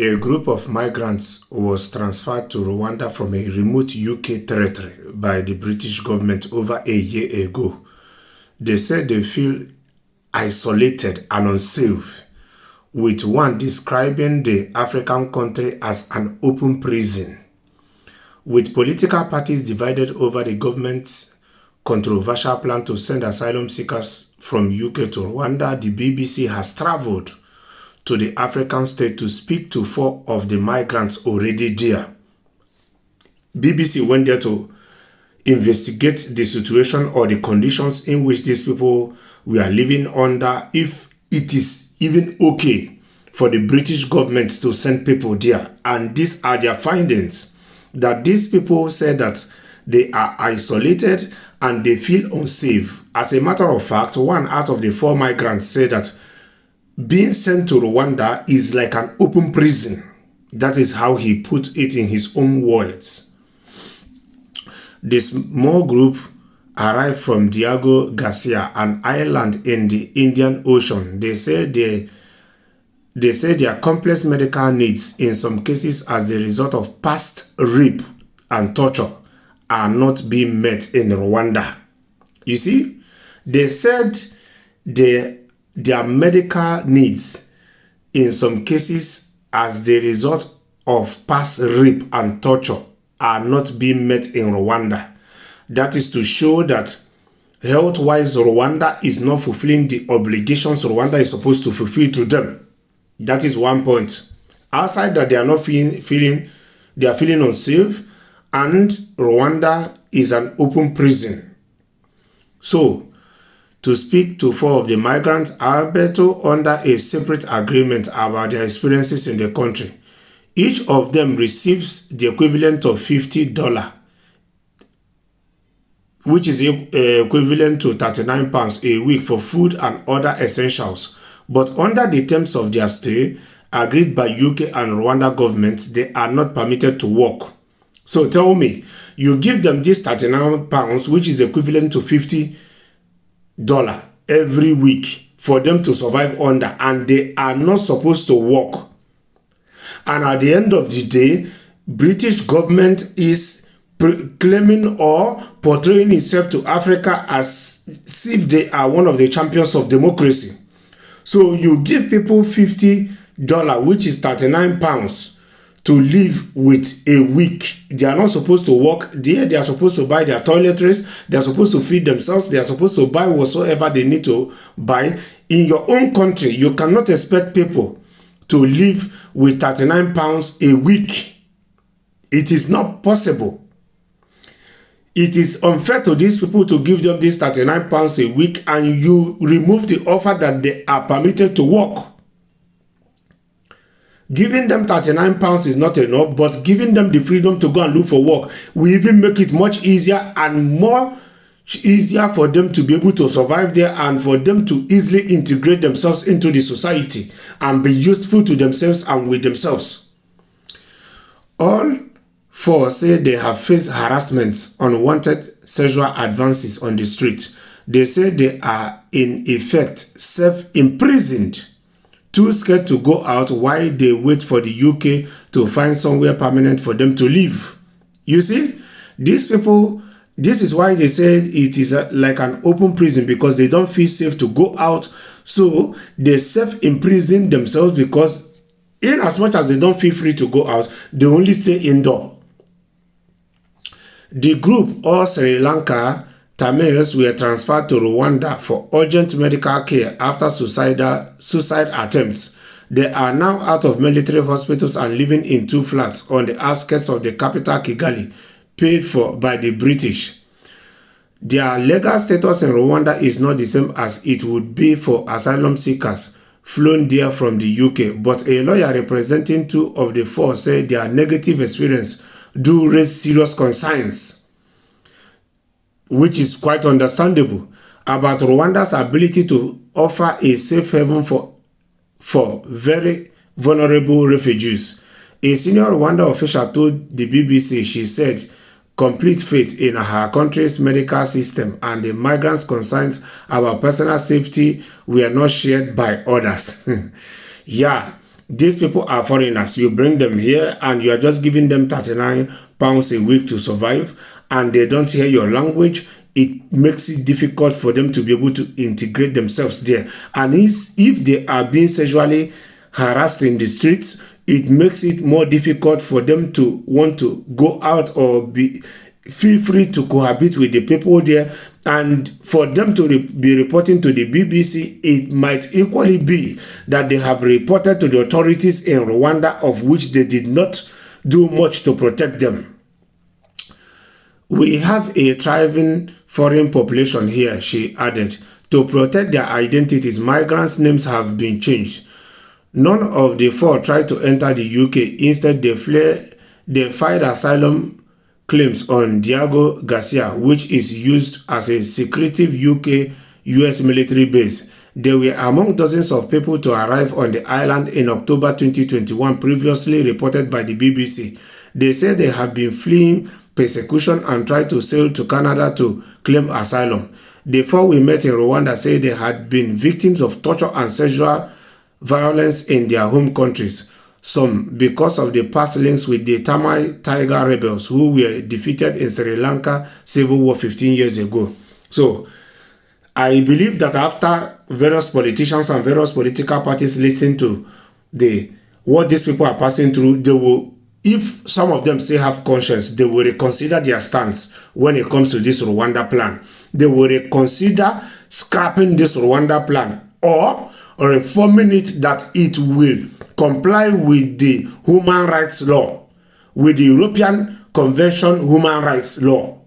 A group of migrants was transferred to Rwanda from a remote UK territory by the British government over a year ago. They said they feel isolated and unsafe, with one describing the African country as an open prison. With political parties divided over the government's controversial plan to send asylum seekers from UK to Rwanda, the BBC has traveled to the African state to speak to 4 of the migrants already there. BBC went there to investigate the situation or the conditions in which these people were living under, if it is even okay for the British government to send people there. And these are their findings, that these people said that they are isolated and they feel unsafe. As a matter of fact, 1 out of the 4 migrants said that being sent to Rwanda is like an open prison. That is how he put it in his own words. The small group arrived from Diego Garcia, an island in the Indian Ocean. They say their complex medical needs, in some cases as the result of past rape and torture, are not being met in Rwanda. You see, they said their medical needs, in some cases as the result of past rape and torture, are not being met in Rwanda. That is to show that health-wise Rwanda is not fulfilling the obligations Rwanda is supposed to fulfill to them. That is one point. Outside that, they are not feeling unsafe, and Rwanda is an open prison. So, to speak to 4 of the migrants, Alberto, under a separate agreement about their experiences in the country. Each of them receives the equivalent of $50, which is equivalent to £39 a week for food and other essentials. But under the terms of their stay, agreed by UK and Rwanda governments, they are not permitted to work. So tell me, you give them this £39, which is equivalent to $50 every week for them to survive under, and they are not supposed to work. And at the end of the day, British government is claiming or portraying itself to Africa as if they are one of the champions of democracy. So you give people $50, which is £39, to live with a week. They are not supposed to work there. They are supposed to buy their toiletries. They are supposed to feed themselves. They are supposed to buy whatsoever they need to buy. In your own country, you cannot expect people to live with £39 a week. It is not possible. It is unfair to these people to give them this £39 a week, and you remove the offer that they are permitted to work. Giving them £39 is not enough, but giving them the freedom to go and look for work will even make it much easier and more easier for them to be able to survive there, and for them to easily integrate themselves into the society and be useful to themselves and with themselves. All 4 say they have faced harassment, unwanted sexual advances on the street. They say they are in effect self-imprisoned, too scared to go out while they wait for the UK to find somewhere permanent for them to live. You see, these people, this is why they say it is like an open prison, because they don't feel safe to go out. So they self-imprison themselves, because in as much as they don't feel free to go out, they only stay indoor. The group, all Sri Lanka Tamils, were transferred to Rwanda for urgent medical care after suicide attempts. They are now out of military hospitals and living in 2 flats on the outskirts of the capital Kigali, paid for by the British. Their legal status in Rwanda is not the same as it would be for asylum seekers flown there from the UK, but a lawyer representing 2 of the 4 said their negative experience do raise serious concerns, which is quite understandable, about Rwanda's ability to offer a safe haven for very vulnerable refugees. A senior Rwanda official told the BBC she said complete faith in her country's medical system and the migrants' concerns about personal safety were not shared by others. Yeah, These people are foreigners. You bring them here and you are just giving them 39 pounds a week to survive, and they don't hear your language. It makes it difficult for them to be able to integrate themselves there. And if they are being sexually harassed in the streets, it makes it more difficult for them to want to go out or feel free to cohabit with the people there. And for them to be reporting to the BBC, it might equally be that they have reported to the authorities in Rwanda, of which they did not do much to protect them. We have a thriving foreign population here, she added. To protect their identities, migrants' names have been changed. None of the four tried to enter the UK. Instead, they filed asylum claims on Diego Garcia, which is used as a secretive UK-US military base. They were among dozens of people to arrive on the island in October 2021, previously reported by the BBC. They said they have been fleeing persecution and tried to sail to Canada to claim asylum. The four we met in Rwanda said they had been victims of torture and sexual violence in their home countries, some because of the past links with the Tamil Tiger rebels who were defeated in Sri Lanka Civil War 15 years ago. So, I believe that after various politicians and various political parties listen to what these people are passing through, they will, if some of them still have conscience, they will reconsider their stance when it comes to this Rwanda plan. They will reconsider scrapping this Rwanda plan or reforming it that it will comply with the human rights law, with the European Convention human rights law.